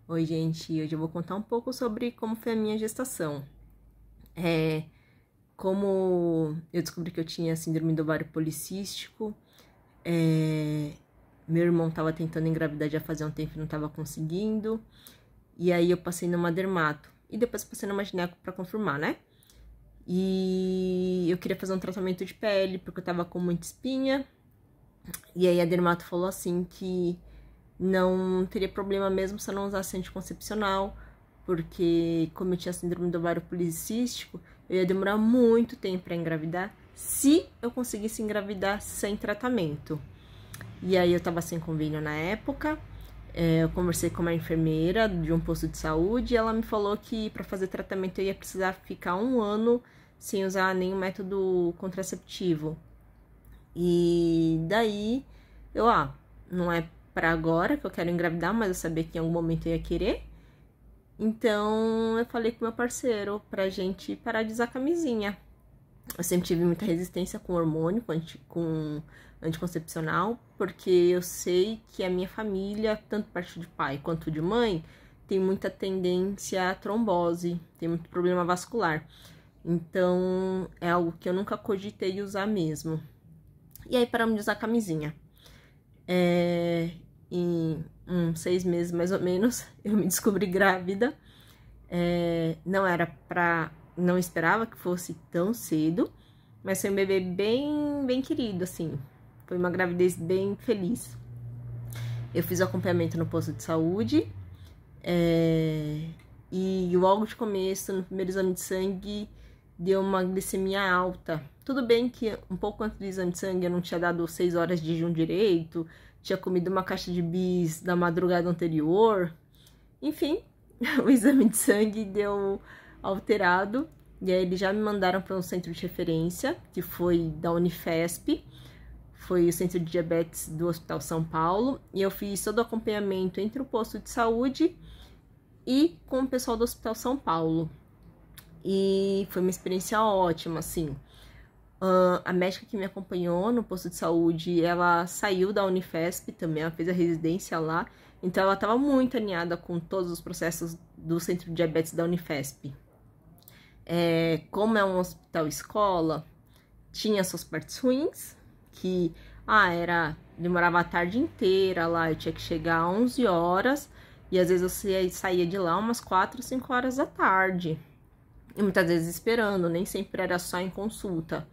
Oi, gente, hoje eu vou contar um pouco sobre como foi a minha gestação. Como eu descobri que eu tinha síndrome do ovário policístico, meu irmão estava tentando engravidar já fazia um tempo e não estava conseguindo, e aí eu passei numa dermato, e depois passei numa gineco para confirmar, né? E eu queria fazer um tratamento de pele, porque eu tava com muita espinha, e aí a dermato falou assim que não teria problema mesmo se eu não usasse anticoncepcional, porque como eu tinha síndrome do ovário policístico, eu ia demorar muito tempo para engravidar, se eu conseguisse engravidar sem tratamento. E aí eu tava sem convênio na época, eu conversei com uma enfermeira de um posto de saúde e ela me falou que para fazer tratamento eu ia precisar ficar 1 ano sem usar nenhum método contraceptivo. E daí eu, não é para agora que eu quero engravidar, mas eu sabia que em algum momento eu ia querer. Então eu falei com meu parceiro pra gente parar de usar camisinha. Eu sempre tive muita resistência com hormônio, com anticoncepcional, porque eu sei que a minha família, tanto parte de pai quanto de mãe, tem muita tendência à trombose, tem muito problema vascular. Então é algo que eu nunca cogitei usar mesmo. E aí paramos de usar camisinha. Em 6 meses mais ou menos, eu me descobri grávida. Não esperava que fosse tão cedo, mas foi um bebê bem querido, assim. Foi uma gravidez bem feliz. Eu fiz o acompanhamento no posto de saúde, e logo de começo, no primeiro exame de sangue, deu uma glicemia alta. Tudo bem que um pouco antes do exame de sangue eu não tinha dado 6 horas de jejum direito, tinha comido uma caixa de bis na madrugada anterior. Enfim, o exame de sangue deu alterado, e aí eles já me mandaram para um centro de referência, que foi da Unifesp, foi o Centro de Diabetes do Hospital São Paulo, e eu fiz todo o acompanhamento entre o posto de saúde e com o pessoal do Hospital São Paulo. E foi uma experiência ótima, assim. A médica que me acompanhou no posto de saúde, ela saiu da Unifesp também, ela fez a residência lá, então ela estava muito alinhada com todos os processos do Centro de Diabetes da Unifesp. Como é um hospital escola, tinha suas partes ruins, que demorava a tarde inteira lá, eu tinha que chegar às 11 horas, e às vezes eu saía de lá umas 4, 5 horas da tarde. E muitas vezes esperando, nem sempre era só em consulta.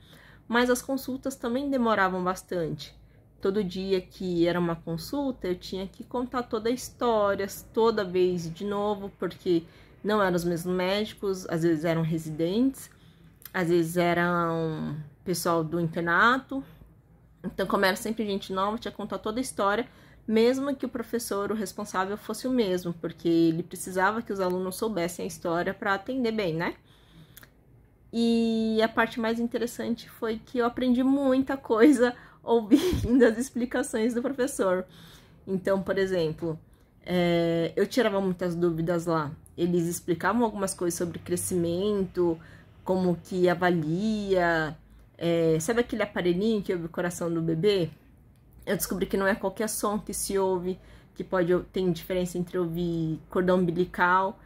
Mas as consultas também demoravam bastante. Todo dia que era uma consulta, eu tinha que contar toda a história, toda vez de novo, porque não eram os mesmos médicos, às vezes eram residentes, às vezes eram pessoal do internato. Então, como era sempre gente nova, eu tinha que contar toda a história, mesmo que o professor, o responsável, fosse o mesmo, porque ele precisava que os alunos soubessem a história para atender bem, né? E a parte mais interessante foi que eu aprendi muita coisa ouvindo as explicações do professor. Então, por exemplo, eu tirava muitas dúvidas lá. Eles explicavam algumas coisas sobre crescimento, como que avalia. Sabe aquele aparelhinho que ouve o coração do bebê? Eu descobri que não é qualquer som que se ouve, que tem diferença entre ouvir cordão umbilical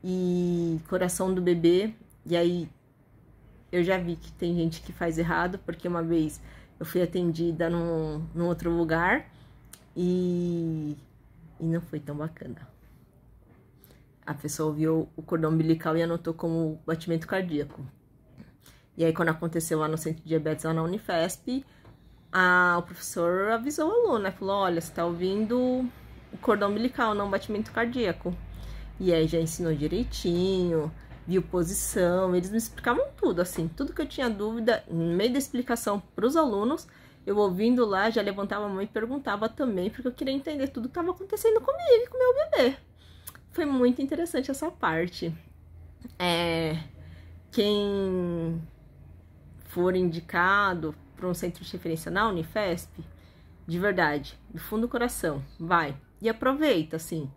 e coração do bebê. E aí eu já vi que tem gente que faz errado, porque uma vez eu fui atendida num outro lugar e não foi tão bacana. A pessoa ouviu o cordão umbilical e anotou como batimento cardíaco. E aí, quando aconteceu lá no Centro de Diabetes, lá na Unifesp, o professor avisou o aluno, né? Falou, olha, você tá ouvindo o cordão umbilical, não o batimento cardíaco. E aí já ensinou direitinho, viu posição, eles me explicavam tudo, assim, tudo que eu tinha dúvida, no meio da explicação para os alunos, eu ouvindo lá, já levantava a mão e perguntava também, porque eu queria entender tudo que estava acontecendo comigo e com o meu bebê. Foi muito interessante essa parte. Quem for indicado para um centro de referência na Unifesp, de verdade, do fundo do coração, vai e aproveita, assim.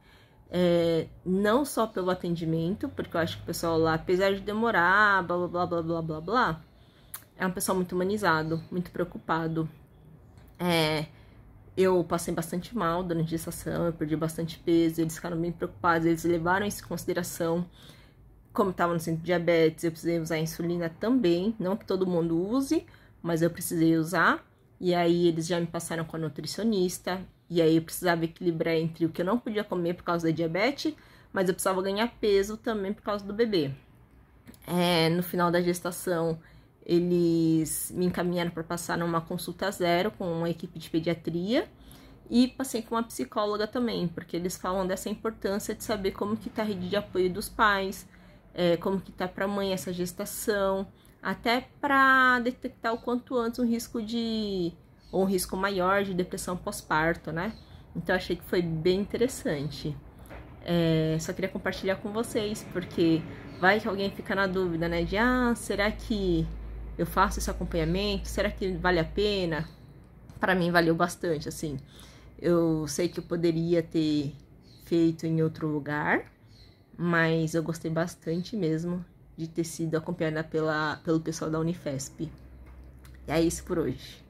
Não só pelo atendimento, porque eu acho que o pessoal lá, apesar de demorar, blá, blá, blá, blá, blá, blá, é um pessoal muito humanizado, muito preocupado. Eu passei bastante mal durante a gestação, eu perdi bastante peso, eles ficaram bem preocupados, eles levaram isso em consideração. Como estava no centro de diabetes, eu precisei usar insulina também, não que todo mundo use, mas eu precisei usar. E aí eles já me passaram com a nutricionista, e aí eu precisava equilibrar entre o que eu não podia comer por causa da diabetes, mas eu precisava ganhar peso também por causa do bebê. No final da gestação, eles me encaminharam para passar numa consulta zero com uma equipe de pediatria e passei com uma psicóloga também, porque eles falam dessa importância de saber como que tá a rede de apoio dos pais, como que tá para a mãe essa gestação, até para detectar o quanto antes um risco maior de depressão pós-parto, né? Então achei que foi bem interessante. Só queria compartilhar com vocês, porque vai que alguém fica na dúvida, né? De, será que eu faço esse acompanhamento? Será que vale a pena? Para mim, valeu bastante, assim. Eu sei que eu poderia ter feito em outro lugar, mas eu gostei bastante mesmo de ter sido acompanhada pelo pessoal da Unifesp. E é isso por hoje.